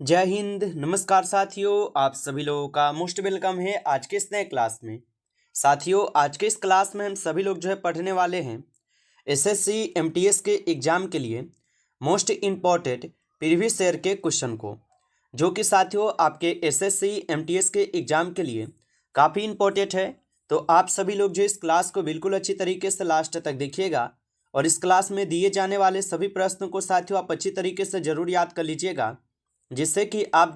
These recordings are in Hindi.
जय हिंद। नमस्कार साथियों, आप सभी लोगों का मोस्ट वेलकम है आज के इस नए क्लास में। साथियों, आज के इस क्लास में हम सभी लोग पढ़ने वाले हैं एसएससी एमटीएस के एग्ज़ाम के लिए मोस्ट इम्पॉर्टेंट प्रीवियस ईयर के क्वेश्चन को, जो कि साथियों आपके एसएससी एमटीएस के एग्ज़ाम के लिए काफ़ी इम्पोर्टेंट है। तो आप सभी लोग इस क्लास को बिल्कुल अच्छी तरीके से लास्ट तक देखिएगा और इस क्लास में दिए जाने वाले सभी प्रश्नों को साथियों आप अच्छी तरीके से ज़रूर याद कर लीजिएगा, जिससे कि आप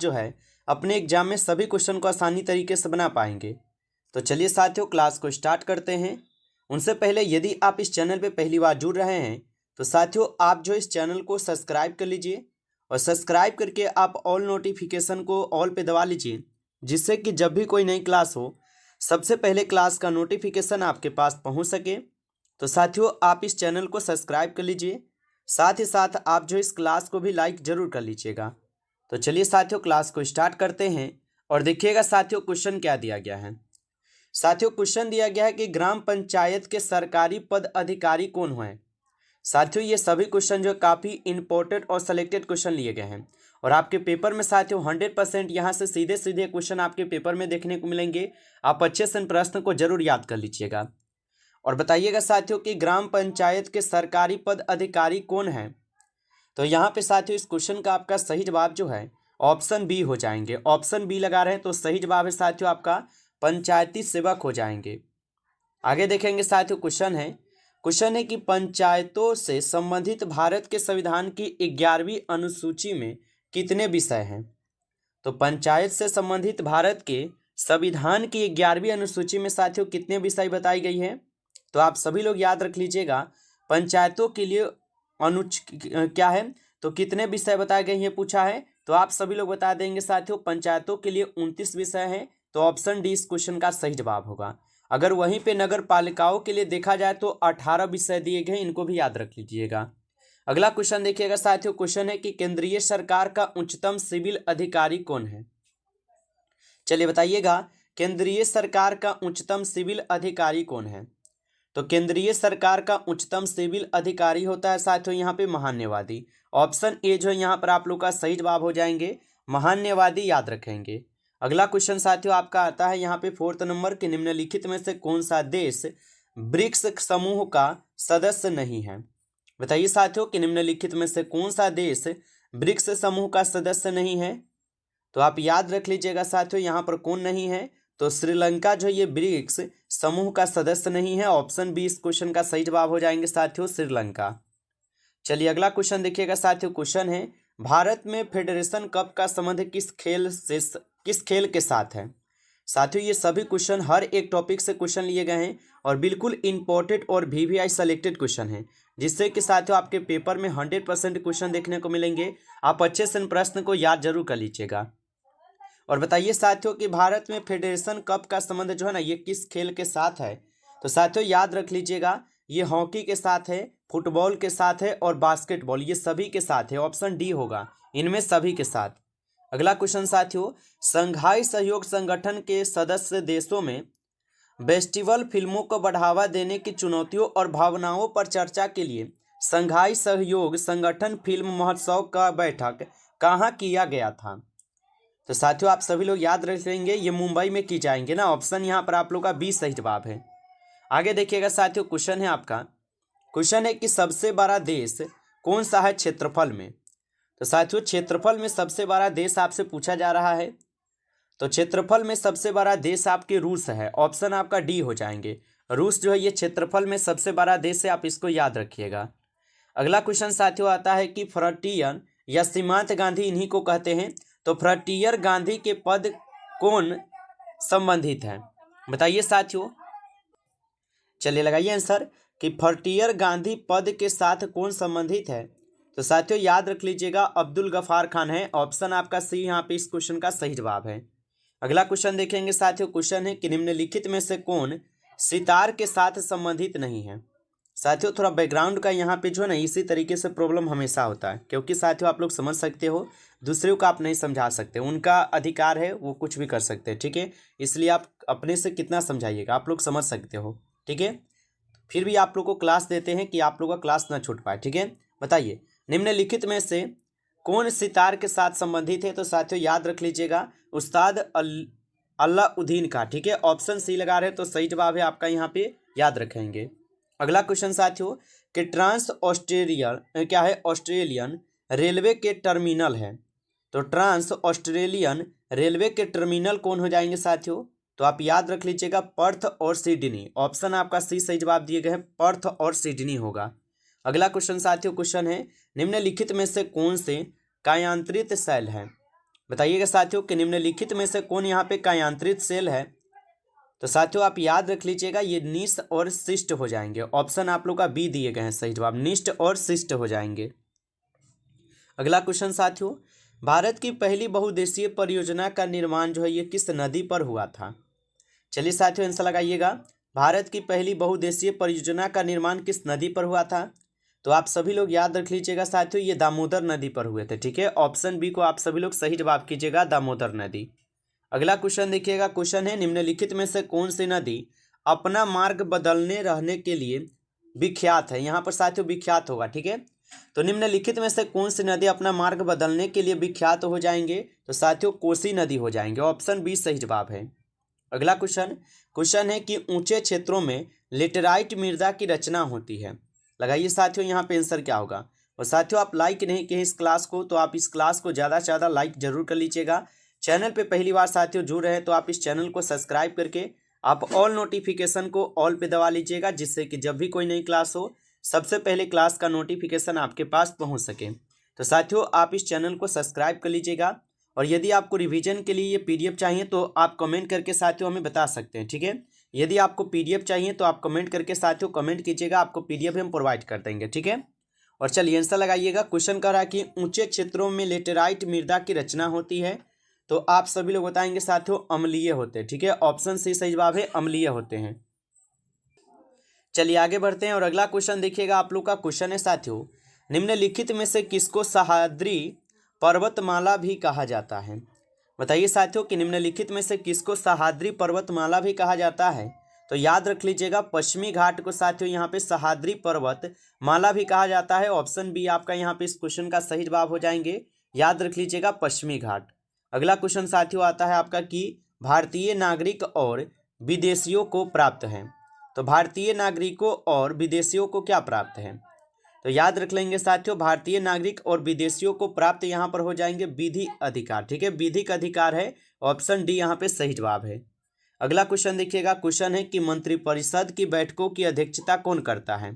अपने एग्जाम में सभी क्वेश्चन को आसानी तरीके से बना पाएंगे। तो चलिए साथियों, क्लास को स्टार्ट करते हैं। उनसे पहले यदि आप इस चैनल पे पहली बार जुड़ रहे हैं तो साथियों आप इस चैनल को सब्सक्राइब कर लीजिए और सब्सक्राइब करके आप ऑल नोटिफिकेशन को ऑल पे दबा लीजिए, जिससे कि जब भी कोई नई क्लास हो सबसे पहले क्लास का नोटिफिकेशन आपके पास पहुंच सके। तो साथियों आप इस चैनल को सब्सक्राइब कर लीजिए, साथ ही साथ आप इस क्लास को भी लाइक ज़रूर कर लीजिएगा। तो चलिए साथियों क्लास को स्टार्ट करते हैं और देखिएगा साथियों क्वेश्चन क्या दिया गया है। साथियों क्वेश्चन दिया गया है कि ग्राम पंचायत के सरकारी पद अधिकारी कौन हुए। साथियों ये सभी क्वेश्चन काफ़ी इंपॉर्टेंट और सेलेक्टेड क्वेश्चन लिए गए हैं और आपके पेपर में साथियों 100% यहाँ से सीधे सीधे क्वेश्चन आपके पेपर में देखने को मिलेंगे। आप अच्छे से इन प्रश्न को जरूर याद कर लीजिएगा और बताइएगा साथियों कि ग्राम पंचायत के सरकारी पद अधिकारी कौन है। तो यहाँ पे साथियों इस क्वेश्चन का आपका सही जवाब ऑप्शन बी हो जाएंगे। ऑप्शन बी लगा रहे हैं तो सही जवाब है साथियों आपका पंचायती सेवक हो जाएंगे। आगे देखेंगे साथियों क्वेश्चन है कि पंचायतों से संबंधित भारत के संविधान की 11वीं अनुसूची में कितने विषय हैं। तो पंचायत से संबंधित भारत के संविधान की 11वीं अनुसूची में साथियों कितने विषय बताई गई हैं। तो आप सभी लोग याद रख लीजिएगा, पंचायतों के लिए क्या है तो कितने विषय बताए गए हैं पूछा है। तो आप सभी लोग बता देंगे साथियों पंचायतों के लिए 29 विषय हैं। तो ऑप्शन डी इस क्वेश्चन का सही जवाब होगा। अगर वहीं पे नगर पालिकाओं के लिए देखा जाए तो 18 विषय दिए गए, इनको भी याद रख लीजिएगा। अगला क्वेश्चन देखिएगा साथियों, क्वेश्चन है कि केंद्रीय सरकार का उच्चतम सिविल अधिकारी कौन है। चलिए बताइएगा केंद्रीय सरकार का उच्चतम सिविल अधिकारी कौन है। तो केंद्रीय सरकार का उच्चतम सिविल अधिकारी होता है साथियों यहाँ पे महान्यवादी। ऑप्शन ए यहाँ पर आप लोग का सही जवाब हो जाएंगे, महान्यवादी याद रखेंगे। अगला क्वेश्चन साथियों आपका आता है यहाँ पे 4th नंबर के, निम्नलिखित में से कौन सा देश ब्रिक्स समूह का सदस्य नहीं है। बताइए साथियों कि निम्नलिखित में से कौन सा देश ब्रिक्स समूह का सदस्य नहीं है। तो आप याद रख लीजिएगा साथियों यहाँ पर कौन नहीं है। तो श्रीलंका ये ब्रिक्स समूह का सदस्य नहीं है। ऑप्शन बी इस क्वेश्चन का सही जवाब हो जाएंगे साथियों, श्रीलंका। चलिए अगला क्वेश्चन देखिएगा साथियों, क्वेश्चन है भारत में फेडरेशन कप का संबंध किस खेल के साथ है। साथियों ये सभी क्वेश्चन हर एक टॉपिक से क्वेश्चन लिए गए हैं और बिल्कुल इंपॉर्टेंट और वीवीआई सेलेक्टेड क्वेश्चन है, जिससे कि साथियों आपके पेपर में 100% क्वेश्चन देखने को मिलेंगे। आप अच्छे से इन प्रश्न को याद जरूर कर लीजिएगा और बताइए साथियों कि भारत में फेडरेशन कप का संबंध ये किस खेल के साथ है। तो साथियों याद रख लीजिएगा, ये हॉकी के साथ है, फुटबॉल के साथ है और बास्केटबॉल, ये सभी के साथ है। ऑप्शन डी होगा इनमें सभी के साथ। अगला क्वेश्चन साथियों, संघाई सहयोग संगठन के सदस्य देशों में फेस्टिवल फिल्मों को बढ़ावा देने की चुनौतियों और भावनाओं पर चर्चा के लिए संघाई सहयोग संगठन फिल्म महोत्सव का बैठक कहाँ किया गया था। तो साथियों आप सभी लोग याद रखेंगे ये मुंबई में की जाएंगे ना। ऑप्शन यहाँ पर आप लोग का बी सही जवाब है। आगे देखिएगा साथियों, क्वेश्चन है आपका, क्वेश्चन है कि सबसे बड़ा देश कौन सा है क्षेत्रफल में। तो साथियों क्षेत्रफल में सबसे बड़ा देश आपसे पूछा जा रहा है। तो क्षेत्रफल में सबसे बड़ा देश आपके रूस है। ऑप्शन आपका डी हो जाएंगे, रूस ये क्षेत्रफल में सबसे बड़ा देश है, आप इसको याद रखिएगा। अगला क्वेश्चन साथियों आता है कि फ्रंटियर या सीमांत गांधी इन्हीं को कहते हैं। तो फ्रंटियर गांधी के पद कौन संबंधित है, बताइए साथियों। चलिए लगाइए आंसर कि फ्रंटियर गांधी पद के साथ कौन संबंधित है। तो साथियों याद रख लीजिएगा अब्दुल गफार खान है। ऑप्शन आपका सी यहाँ पे इस क्वेश्चन का सही जवाब है। अगला क्वेश्चन देखेंगे साथियों, क्वेश्चन है कि निम्नलिखित में से कौन सितार के साथ संबंधित नहीं है। साथियों थोड़ा बैकग्राउंड का यहाँ पे ना इसी तरीके से प्रॉब्लम हमेशा होता है, क्योंकि साथियों आप लोग समझ सकते हो, दूसरों को आप नहीं समझा सकते, उनका अधिकार है वो कुछ भी कर सकते हैं, ठीक है। इसलिए आप अपने से कितना समझाइएगा, आप लोग समझ सकते हो, ठीक है। फिर भी आप लोग को क्लास देते हैं कि आप लोग का क्लास ना छूट पाए, ठीक है। बताइए निम्नलिखित में से कौन सितार के साथ संबंधित है? तो साथियों याद रख लीजिएगा, उस्ताद अलाउद्दीन का। ठीक है, ऑप्शन सी लगा रहे हैं तो सही जवाब है आपका, यहाँ पे याद रखेंगे। अगला क्वेश्चन साथियों कि ट्रांस ऑस्ट्रेलियन क्या है? ऑस्ट्रेलियन रेलवे के टर्मिनल है। तो ट्रांस ऑस्ट्रेलियन रेलवे के टर्मिनल कौन हो जाएंगे साथियों? तो आप याद रख लीजिएगा, पर्थ और सिडनी। ऑप्शन आपका सी सही जवाब दिए गए हैं, पर्थ और सिडनी होगा। अगला क्वेश्चन साथियों क्वेश्चन है निम्नलिखित में से कौन से कायांतरित सेल है? बताइएगा साथियों कि निम्नलिखित में से कौन यहाँ पे कायांतरित सेल है? तो साथियों आप याद रख लीजिएगा, ये निष्ठ और शिष्ट हो जाएंगे। ऑप्शन आप लोग का बी दिए गए हैं सही जवाब, निष्ठ और शिष्ट हो जाएंगे। अगला क्वेश्चन साथियों, भारत की पहली बहुउद्देशीय परियोजना का निर्माण जो है ये किस नदी पर हुआ था? चलिए साथियों आंसर लगाइएगा, भारत की पहली बहुउद्देशीय परियोजना का निर्माण किस नदी पर हुआ था? तो आप सभी लोग याद रख लीजिएगा साथियों, ये दामोदर नदी पर हुए थे। ठीक है, ऑप्शन बी को आप सभी लोग सही जवाब कीजिएगा, दामोदर नदी। अगला क्वेश्चन देखिएगा, क्वेश्चन है निम्नलिखित में से कौन सी नदी अपना मार्ग बदलने रहने के लिए विख्यात है? यहाँ पर साथियों विख्यात होगा। ठीक है, तो निम्नलिखित में से कौन सी नदी अपना मार्ग बदलने के लिए विख्यात हो जाएंगे? तो साथियों कोसी नदी हो जाएंगे, ऑप्शन बी सही जवाब है। अगला क्वेश्चन है कि ऊंचे क्षेत्रों में लेटेराइट मृदा की रचना होती है। लगाइए साथियों यहाँ पे आंसर क्या होगा। और साथियों आप लाइक नहीं किए इस क्लास को, तो आप इस क्लास को ज़्यादा से ज़्यादा लाइक जरूर कर लीजिएगा। चैनल पे पहली बार साथियों जुड़ रहे हैं तो आप इस चैनल को सब्सक्राइब करके आप ऑल नोटिफिकेशन को ऑल पे दबा लीजिएगा, जिससे कि जब भी कोई नई क्लास हो सबसे पहले क्लास का नोटिफिकेशन आपके पास पहुंच सके। तो साथियों आप इस चैनल को सब्सक्राइब कर लीजिएगा। और यदि आपको रिवीजन के लिए ये पीडीएफ चाहिए तो आप कमेंट करके साथियों हमें बता सकते हैं। ठीक है, यदि आपको पीडीएफ चाहिए तो आप कमेंट करके साथियों कमेंट कीजिएगा, आपको पीडीएफ हम प्रोवाइड कर देंगे। ठीक है, और चलिए आंसर लगाइएगा। क्वेश्चन कह रहा है कि ऊंचे क्षेत्रों में लेटेराइट मृदा की रचना होती है, तो आप सभी लोग बताएंगे साथियों अम्लीय होते हैं। ठीक है, ऑप्शन सी सही जवाब है, अम्लीय होते हैं। चलिए आगे बढ़ते हैं और अगला क्वेश्चन देखिएगा आप लोग का। क्वेश्चन है साथियों निम्नलिखित में से किसको सह्याद्री पर्वतमाला भी कहा जाता है? बताइए साथियों कि निम्नलिखित में से किसको सह्याद्री पर्वतमाला भी कहा जाता है? तो याद रख लीजिएगा, पश्चिमी घाट को साथियों यहाँ पे सह्याद्री पर्वत माला भी कहा जाता है। ऑप्शन बी आपका यहाँ पे इस क्वेश्चन का सही जवाब हो जाएंगे, याद रख लीजिएगा पश्चिमी घाट। अगला क्वेश्चन साथियों आता है आपका कि भारतीय नागरिक और विदेशियों को प्राप्त है। तो भारतीय नागरिकों और विदेशियों को क्या प्राप्त है? तो याद रख लेंगे साथियों, भारतीय नागरिक और विदेशियों को प्राप्त यहाँ पर हो जाएंगे विधि अधिकार। ठीक है, विधिक अधिकार है, ऑप्शन डी यहाँ पे सही जवाब है। अगला क्वेश्चन देखिएगा, क्वेश्चन है कि मंत्रिपरिषद की बैठकों की अध्यक्षता कौन करता है?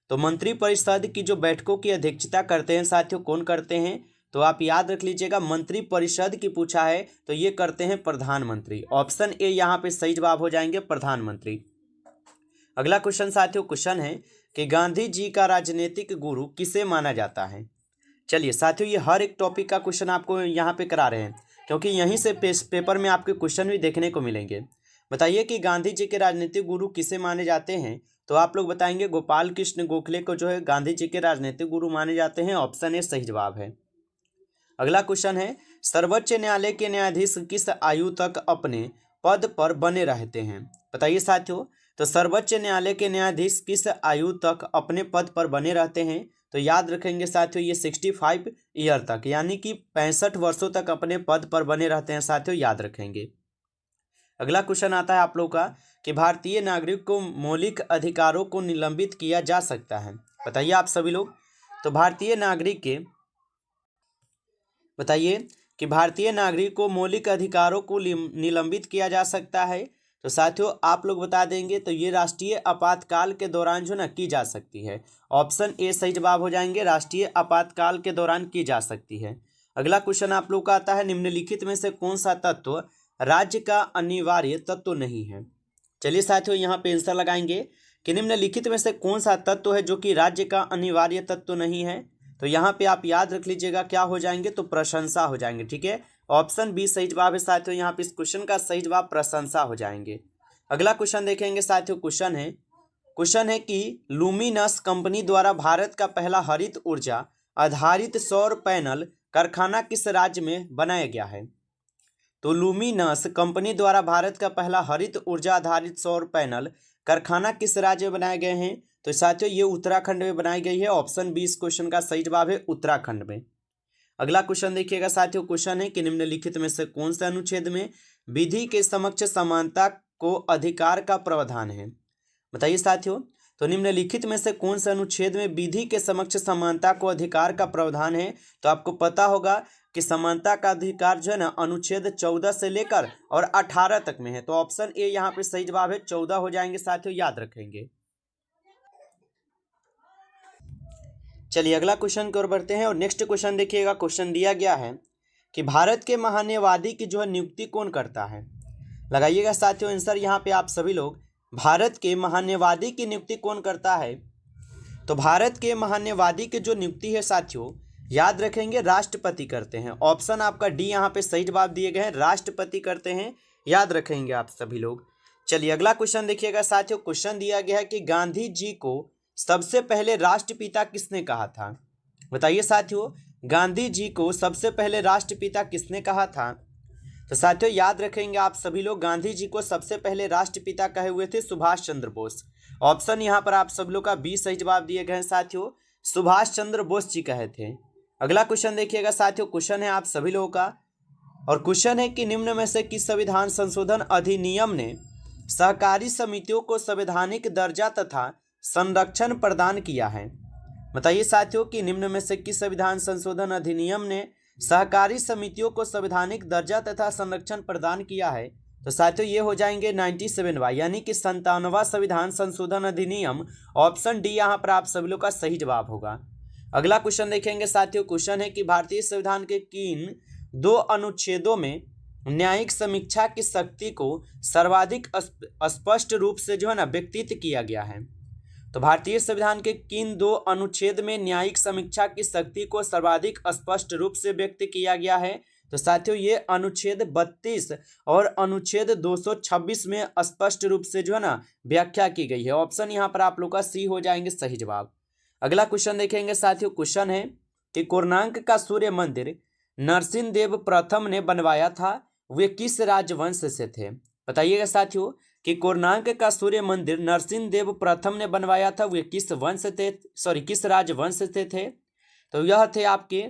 तो मंत्रिपरिषद की जो बैठकों की अध्यक्षता करते हैं साथियों कौन करते हैं? तो आप याद रख लीजिएगा, मंत्रिपरिषद की पूछा है तो ये करते हैं प्रधानमंत्री। ऑप्शन ए यहाँ पे सही जवाब हो जाएंगे, प्रधानमंत्री। अगला क्वेश्चन साथियों क्वेश्चन है कि गांधी जी का राजनीतिक गुरु किसे माना जाता है? चलिए साथियों ये हर एक टॉपिक का क्वेश्चन आपको यहाँ पे करा रहे हैं, क्योंकि यहीं से पेपर में आपके क्वेश्चन भी देखने को मिलेंगे। बताइए कि गांधी जी के राजनीतिक गुरु किसे माने जाते हैं? तो आप लोग बताएंगे गोपाल कृष्ण गोखले को जो है गांधी जी के राजनीतिक गुरु माने जाते हैं, ऑप्शन ए सही जवाब है। अगला क्वेश्चन है सर्वोच्च न्यायालय के न्यायाधीश किस आयु तक अपने पद पर बने रहते हैं? बताइए साथियों, तो सर्वोच्च न्यायालय के न्यायाधीश किस आयु तक अपने पद पर बने रहते हैं? तो याद रखेंगे साथियों ये 65 ईयर तक, यानी कि 65 वर्षों तक अपने पद पर बने रहते हैं साथियों, याद रखेंगे। अगला क्वेश्चन आता है आप लोग का कि भारतीय नागरिक को मौलिक अधिकारों को निलंबित किया जा सकता है। बताइए आप सभी लोग, तो भारतीय नागरिक के बताइए कि भारतीय नागरिक को मौलिक अधिकारों को निलंबित किया जा सकता है। तो साथियों आप लोग बता देंगे तो ये राष्ट्रीय आपातकाल के दौरान जो ना की जा सकती है, ऑप्शन ए सही जवाब हो जाएंगे, राष्ट्रीय आपातकाल के दौरान की जा सकती है। अगला क्वेश्चन आप लोग का आता है निम्नलिखित में से कौन सा तत्व राज्य का अनिवार्य तत्व नहीं है? चलिए साथियों यहाँ पे आंसर लगाएंगे कि निम्नलिखित में से कौन सा तत्व है जो कि राज्य का अनिवार्य तत्व नहीं है? तो यहाँ पे आप याद रख लीजिएगा क्या हो जाएंगे, तो प्रशंसा हो जाएंगे। ठीक है, ऑप्शन बी सही जवाब है साथियों, यहाँ पे इस क्वेश्चन का सही जवाब प्रशंसा हो जाएंगे। अगला क्वेश्चन देखेंगे साथियों, क्वेश्चन है कि लुमिनस कंपनी द्वारा भारत का पहला हरित ऊर्जा आधारित सौर पैनल कारखाना किस राज्य में बनाया गया है? तो लुमिनस कंपनी द्वारा भारत का पहला हरित ऊर्जा आधारित सौर पैनल कारखाना किस राज्य में बनाए गए हैं? तो साथियों ये उत्तराखंड में बनाई गई है, ऑप्शन बी इस क्वेश्चन का सही जवाब है, उत्तराखंड में। अगला क्वेश्चन देखिएगा साथियों, क्वेश्चन है कि निम्नलिखित में से कौन से अनुच्छेद में विधि के समक्ष समानता को अधिकार का प्रावधान है? बताइए साथियों, तो निम्नलिखित में से कौन से अनुच्छेद में विधि के समक्ष समानता को अधिकार का प्रावधान है? तो आपको पता होगा कि समानता का अधिकार जो है ना अनुच्छेद 14 से लेकर और 18 तक में है। तो ऑप्शन ए यहाँ पे सही जवाब है, 14 हो जाएंगे साथियों, याद रखेंगे। चलिए अगला क्वेश्चन की ओर बढ़ते हैं और नेक्स्ट क्वेश्चन देखिएगा। क्वेश्चन दिया गया है कि भारत के महान्यवादी की जो है नियुक्ति कौन करता है? लगाइएगा साथियों आंसर यहाँ पे आप सभी लोग। भारत के महान्यवादी की नियुक्ति कौन करता है? तो भारत के महान्यवादी की जो नियुक्ति है साथियों, याद रखेंगे राष्ट्रपति करते हैं। ऑप्शन आपका डी यहाँ पे सही जवाब दिए गए हैं, राष्ट्रपति करते हैं, याद रखेंगे आप सभी लोग। चलिए अगला क्वेश्चन देखिएगा साथियों। क्वेश्चन दिया गया है कि गांधी जी को सबसे पहले राष्ट्रपिता किसने कहा था? बताइए साथियों, गांधी जी को सबसे पहले राष्ट्रपिता किसने कहा था? तो साथियों याद रखेंगे आप सभी लोग, गांधी जी को सबसे पहले राष्ट्रपिता कहे हुए थे सुभाष चंद्र बोस। ऑप्शन यहाँ पर आप सब लोग का बी सही जवाब दिए गए हैं साथियों, सुभाष चंद्र बोस जी कहे थे। अगला क्वेश्चन देखिएगा साथियों, क्वेश्चन है आप सभी लोगों का और क्वेश्चन है कि निम्न में से किस संविधान संशोधन अधिनियम ने सहकारी समितियों को संवैधानिक दर्जा तथा संरक्षण प्रदान किया है? बताइए साथियों कि निम्न में से किस संविधान संशोधन अधिनियम ने सहकारी समितियों को संवैधानिक दर्जा तथा संरक्षण प्रदान किया है? तो साथियों ये हो जाएंगे 97वां यानी कि 57वां संविधान संशोधन अधिनियम। ऑप्शन डी यहाँ पर आप सभी लोग का सही जवाब होगा। अगला क्वेश्चन देखेंगे साथियों। क्वेश्चन है कि भारतीय संविधान के किन दो अनुच्छेदों में न्यायिक समीक्षा की शक्ति को सर्वाधिक स्पष्ट रूप से जो है ना व्यक्तित किया गया है? तो भारतीय संविधान के किन दो अनुच्छेद में न्यायिक समीक्षा की शक्ति को सर्वाधिक स्पष्ट रूप से व्यक्त किया गया है? तो साथियों ये अनुच्छेद 32 और अनुच्छेद 226 में स्पष्ट रूप से जो है ना व्याख्या की गई है। ऑप्शन यहाँ पर आप लोग का सी हो जाएंगे सही जवाब। अगला क्वेश्चन देखेंगे साथियों। क्वेश्चन है कि कोणार्क का सूर्य मंदिर नरसिंहदेव प्रथम ने बनवाया था, वे किस राजवंश से थे? बताइएगा साथियों कि कोणार्क का सूर्य मंदिर नरसिंहदेव प्रथम ने बनवाया था, वे किस वंश थे, किस राजवंश से थे? तो यह थे आपके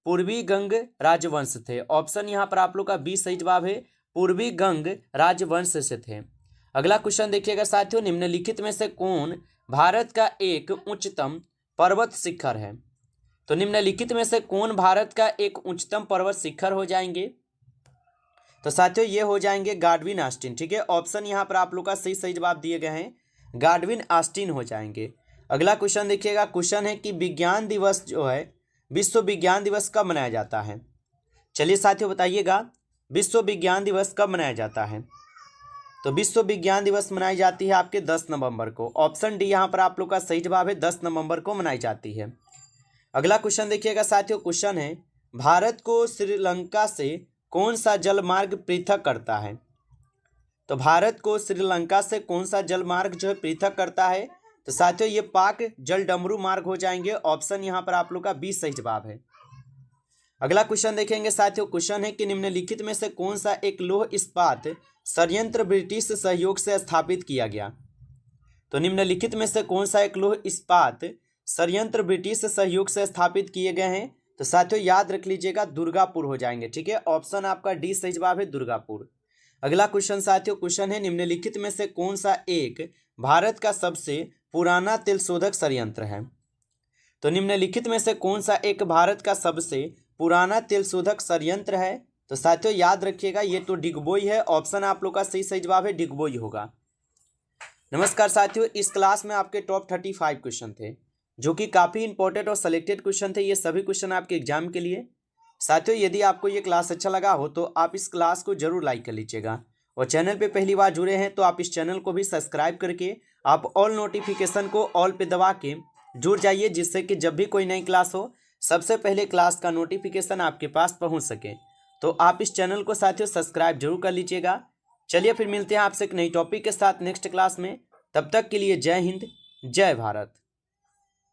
पूर्वी गंग राजवंश थे। ऑप्शन यहाँ पर आप लोग का बी सही जवाब है, पूर्वी गंग राजवंश से थे। अगला क्वेश्चन देखिएगा साथियों, निम्नलिखित में से कौन भारत का एक उच्चतम पर्वत शिखर है? तो निम्नलिखित में से कौन भारत का एक उच्चतम पर्वत शिखर हो जाएंगे? तो साथियों ये हो जाएंगे गाडविन ऑस्टिन। ठीक है, ऑप्शन यहाँ पर आप लोग का सही जवाब दिए गए हैं, गाडविन ऑस्टिन हो जाएंगे। अगला क्वेश्चन देखिएगा। क्वेश्चन है कि विज्ञान दिवस जो है विश्व विज्ञान दिवस कब मनाया जाता है? चलिए साथियों बताइएगा विश्व विज्ञान दिवस कब मनाया जाता है? तो विश्व विज्ञान दिवस मनाई जाती है आपके 10 नवंबर को। ऑप्शन डी यहाँ पर आप लोग का सही जवाब है, 10 नवंबर को मनाई जाती है। अगला क्वेश्चन देखिएगा साथियों। क्वेश्चन है भारत को श्रीलंका से कौन सा जलमार्ग पृथक करता है? तो भारत को श्रीलंका से कौन सा जलमार्ग जो है पृथक करता है? तो साथियों ये पाक जलडमरू मार्ग हो जाएंगे। ऑप्शन यहाँ पर आप लोग का बी सही जवाब है। अगला क्वेश्चन देखेंगे साथियों। क्वेश्चन है कि निम्नलिखित में से कौन सा एक लौह इस्पात संयंत्र ब्रिटिश सहयोग से स्थापित किया गया? तो निम्नलिखित में से कौन सा एक लौह इस्पात संयंत्र ब्रिटिश सहयोग से स्थापित किए गए हैं? तो साथियों याद रख लीजिएगा दुर्गापुर हो जाएंगे। ठीक है, ऑप्शन आपका डी सही जवाब है, दुर्गापुर। अगला क्वेश्चन साथियों। क्वेश्चन है निम्नलिखित में से कौन सा एक भारत का सबसे पुराना तेल शोधक संयंत्र है? तो निम्नलिखित में से कौन सा एक भारत का सबसे पुराना तेल शोधक संयंत्र है? तो साथियों याद रखिएगा ये तो डिगबोई है। ऑप्शन आप लोग का सही जवाब है, डिगबोई होगा। नमस्कार साथियों, इस क्लास में आपके टॉप 35 क्वेश्चन थे जो कि काफ़ी इंपॉर्टेंट और सिलेक्टेड क्वेश्चन थे। ये सभी क्वेश्चन आपके एग्जाम के लिए। साथियों यदि आपको ये क्लास अच्छा लगा हो तो आप इस क्लास को जरूर लाइक कर लीजिएगा और चैनल पे पहली बार जुड़े हैं तो आप इस चैनल को भी सब्सक्राइब करके आप ऑल नोटिफिकेशन को ऑल पे दबा के जुड़ जाइए, जिससे कि जब भी कोई नई क्लास हो सबसे पहले क्लास का नोटिफिकेशन आपके पास पहुँच सके। तो आप इस चैनल को साथियों सब्सक्राइब जरूर कर लीजिएगा। चलिए फिर मिलते हैं आपसे एक नई टॉपिक के साथ नेक्स्ट क्लास में। तब तक के लिए जय हिंद, जय भारत।